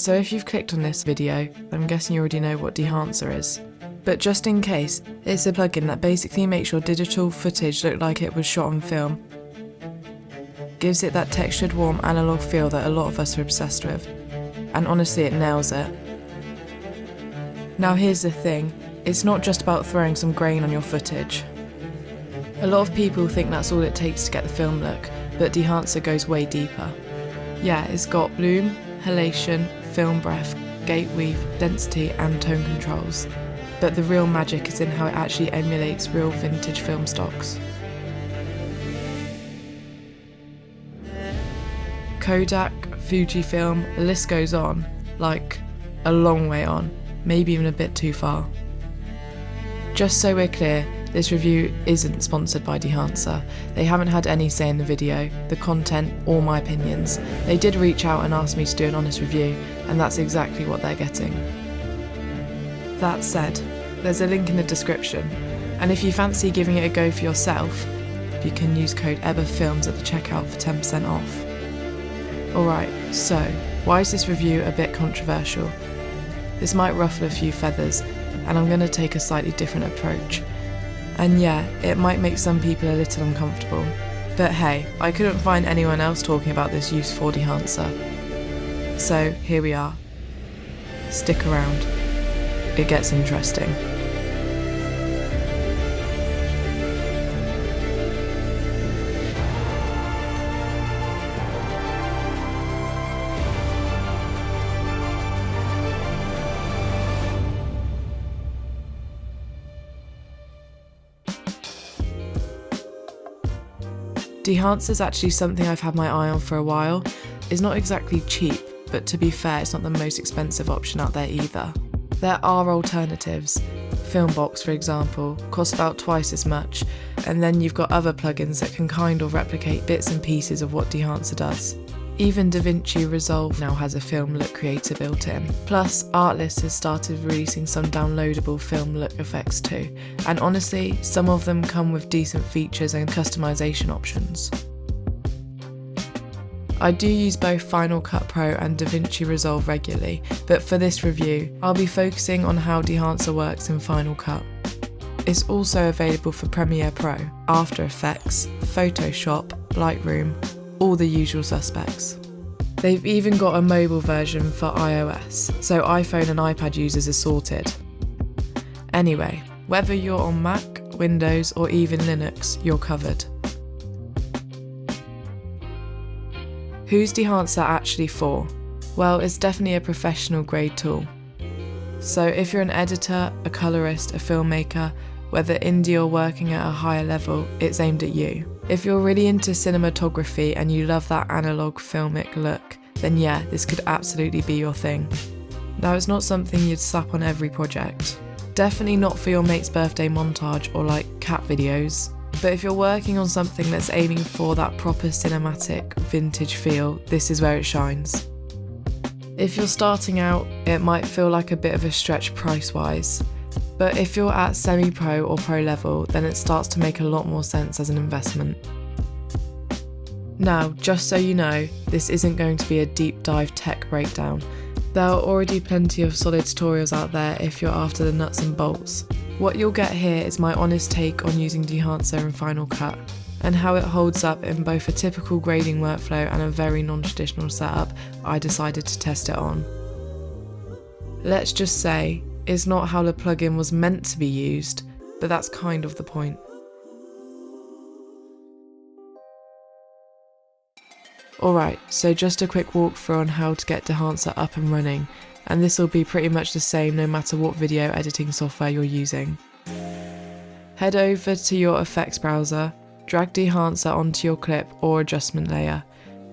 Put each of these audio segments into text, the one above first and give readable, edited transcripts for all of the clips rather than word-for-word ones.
So if you've clicked on this video, I'm guessing you already know what Dehancer is. But just in case, it's a plugin that basically makes your digital footage look like it was shot on film. Gives it that textured, warm analog feel that a lot of us are obsessed with. And honestly, it nails it. Now here's the thing, it's not just about throwing some grain on your footage. A lot of people think that's all it takes to get the film look, but Dehancer goes way deeper. Yeah, it's got bloom, halation, film breath, gate weave, density and tone controls. But the real magic is in how it actually emulates real vintage film stocks. Kodak, Fujifilm, the list goes on, like a long way on, maybe even a bit too far. Just so we're clear, this review isn't sponsored by Dehancer. They haven't had any say in the video, the content or my opinions. They did reach out and ask me to do an honest review, and that's exactly what they're getting. That said, there's a link in the description, and if you fancy giving it a go for yourself, you can use code EBBAFILMS at the checkout for 10% off. Alright, so why is this review a bit controversial? This might ruffle a few feathers, and I'm going to take a slightly different approach. And yeah, it might make some people a little uncomfortable, but hey, I couldn't find anyone else talking about this use for Dehancer. So here we are. Stick around. It gets interesting. Dehancer is actually something I've had my eye on for a while. It's not exactly cheap, but to be fair, it's not the most expensive option out there either. There are alternatives. Filmbox, for example, costs about twice as much, and then you've got other plugins that can kind of replicate bits and pieces of what Dehancer does. Even DaVinci Resolve now has a film look creator built in. Plus, Artlist has started releasing some downloadable film look effects too, and honestly, some of them come with decent features and customization options. I do use both Final Cut Pro and DaVinci Resolve regularly, but for this review, I'll be focusing on how Dehancer works in Final Cut. It's also available for Premiere Pro, After Effects, Photoshop, Lightroom, all the usual suspects. They've even got a mobile version for iOS, so iPhone and iPad users are sorted. Anyway, whether you're on Mac, Windows or even Linux, you're covered. Who's Dehancer actually for? Well, it's definitely a professional grade tool. So if you're an editor, a colorist, a filmmaker, whether indie or working at a higher level, it's aimed at you. If you're really into cinematography and you love that analog filmic look, then yeah, this could absolutely be your thing. Now, it's not something you'd slap on every project. Definitely not for your mate's birthday montage or like cat videos. But if you're working on something that's aiming for that proper cinematic vintage feel, this is where it shines. If you're starting out, it might feel like a bit of a stretch price-wise. But if you're at semi-pro or pro level, then it starts to make a lot more sense as an investment. Now, just so you know, this isn't going to be a deep dive tech breakdown. There are already plenty of solid tutorials out there if you're after the nuts and bolts. What you'll get here is my honest take on using Dehancer in Final Cut, and how it holds up in both a typical grading workflow and a very non-traditional setup I decided to test it on. Let's just say, it's not how the plugin was meant to be used, but that's kind of the point. Alright, so just a quick walkthrough on how to get Dehancer up and running, and this will be pretty much the same no matter what video editing software you're using. Head over to your effects browser, drag Dehancer onto your clip or adjustment layer.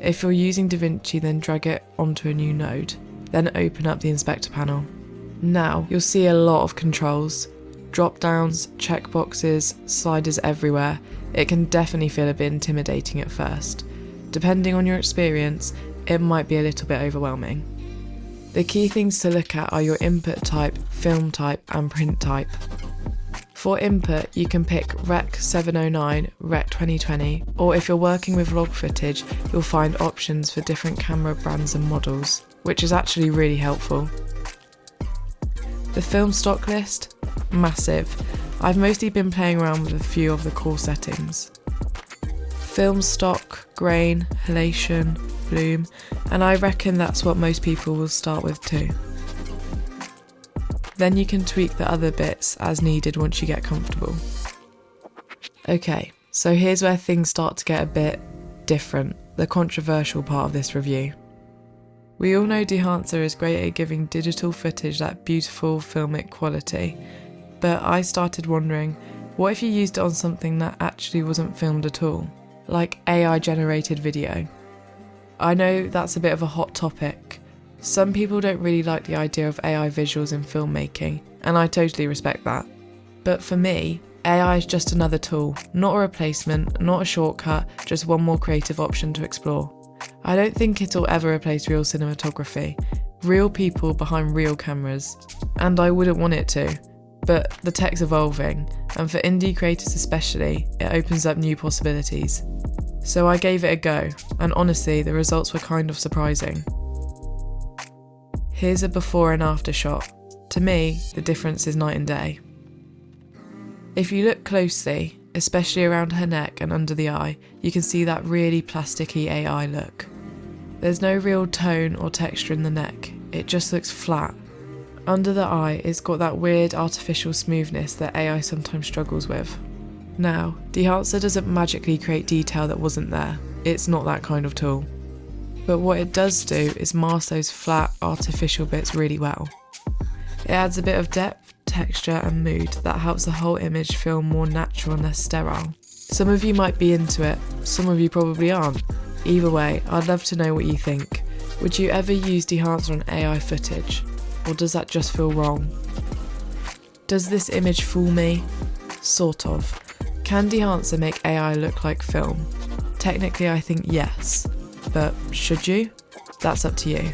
If you're using DaVinci, then drag it onto a new node, then open up the inspector panel. Now, you'll see a lot of controls, drop downs, checkboxes, sliders everywhere. It can definitely feel a bit intimidating at first. Depending on your experience, it might be a little bit overwhelming. The key things to look at are your input type, film type and print type. For input, you can pick Rec 709, Rec 2020, or if you're working with log footage, you'll find options for different camera brands and models, which is actually really helpful. The film stock list? Massive. I've mostly been playing around with a few of the core settings. Film stock, grain, halation, bloom, and I reckon that's what most people will start with too. Then you can tweak the other bits as needed once you get comfortable. Okay, so here's where things start to get a bit different, the controversial part of this review. We all know Dehancer is great at giving digital footage that beautiful filmic quality, but I started wondering, what if you used it on something that actually wasn't filmed at all, like AI generated video? I know that's a bit of a hot topic. Some people don't really like the idea of AI visuals in filmmaking, and I totally respect that. But for me, AI is just another tool, not a replacement, not a shortcut, just one more creative option to explore. I don't think it'll ever replace real cinematography, real people behind real cameras, and I wouldn't want it to. But the tech's evolving, and for indie creators especially, it opens up new possibilities. So I gave it a go, and honestly, the results were kind of surprising. Here's a before and after shot. To me, the difference is night and day. If you look closely, especially around her neck and under the eye, you can see that really plasticky AI look. There's no real tone or texture in the neck, it just looks flat. Under the eye, it's got that weird artificial smoothness that AI sometimes struggles with. Now, Dehancer doesn't magically create detail that wasn't there, it's not that kind of tool. But what it does do is mask those flat, artificial bits really well. It adds a bit of depth, texture and mood that helps the whole image feel more natural and less sterile. Some of you might be into it, some of you probably aren't. Either way, I'd love to know what you think. Would you ever use Dehancer on AI footage? Or does that just feel wrong? Does this image fool me? Sort of. Can Dehancer make AI look like film? Technically I think yes. But should you? That's up to you.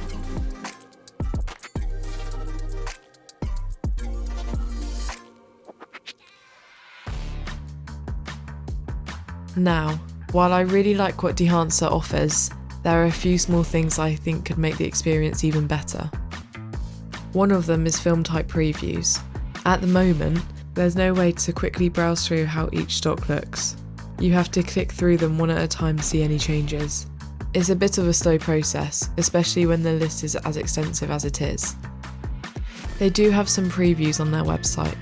Now, while I really like what Dehancer offers, there are a few small things I think could make the experience even better. One of them is film type previews. At the moment, there's no way to quickly browse through how each stock looks. You have to click through them one at a time to see any changes. It's a bit of a slow process, especially when the list is as extensive as it is. They do have some previews on their website,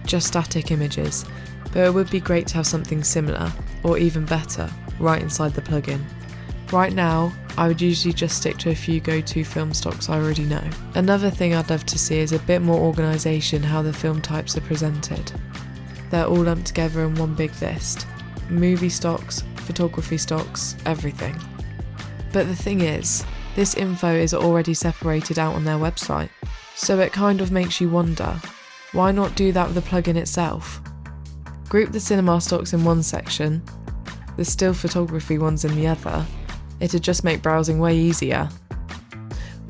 just static images, but it would be great to have something similar, or even better, right inside the plugin. Right now, I would usually just stick to a few go-to film stocks I already know. Another thing I'd love to see is a bit more organisation how the film types are presented. They're all lumped together in one big list. Movie stocks, photography stocks, everything. But the thing is, this info is already separated out on their website, so it kind of makes you wonder, why not do that with the plugin itself? Group the cinema stocks in one section, the still photography ones in the other. It'd just make browsing way easier.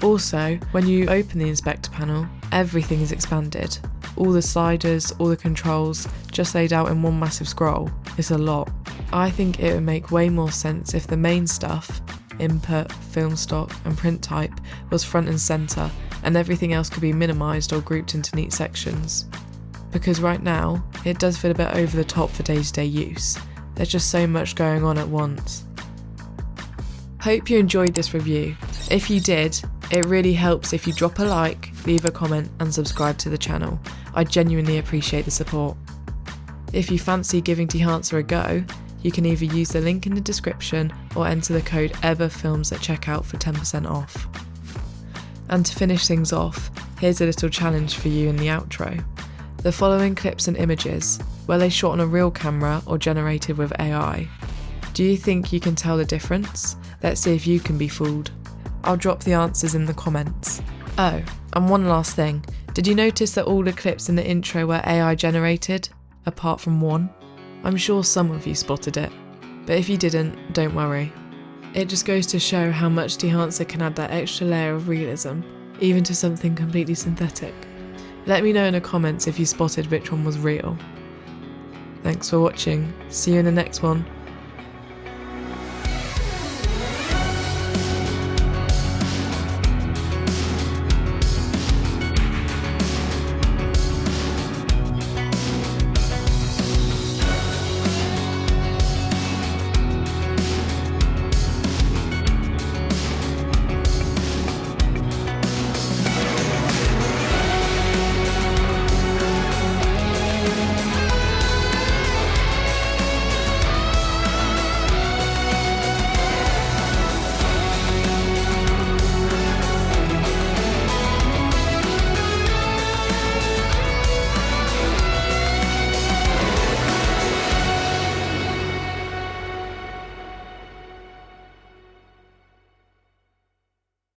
Also, when you open the inspector panel, everything is expanded. All the sliders, all the controls, just laid out in one massive scroll. It's a lot. I think it would make way more sense if the main stuff, input, film stock and print type, was front and centre, and everything else could be minimised or grouped into neat sections. Because right now, it does feel a bit over the top for day-to-day use. There's just so much going on at once. Hope you enjoyed this review. If you did, it really helps if you drop a like, leave a comment and subscribe to the channel. I genuinely appreciate the support. If you fancy giving Dehancer a go, you can either use the link in the description or enter the code EBBAFILMS at checkout for 10% off. And to finish things off, here's a little challenge for you in the outro. The following clips and images, were they shot on a real camera or generated with AI? Do you think you can tell the difference? Let's see if you can be fooled. I'll drop the answers in the comments. Oh, and one last thing. Did you notice that all the clips in the intro were AI generated? Apart from one? I'm sure some of you spotted it. But if you didn't, don't worry. It just goes to show how much Dehancer can add that extra layer of realism, even to something completely synthetic. Let me know in the comments if you spotted which one was real. Thanks for watching. See you in the next one.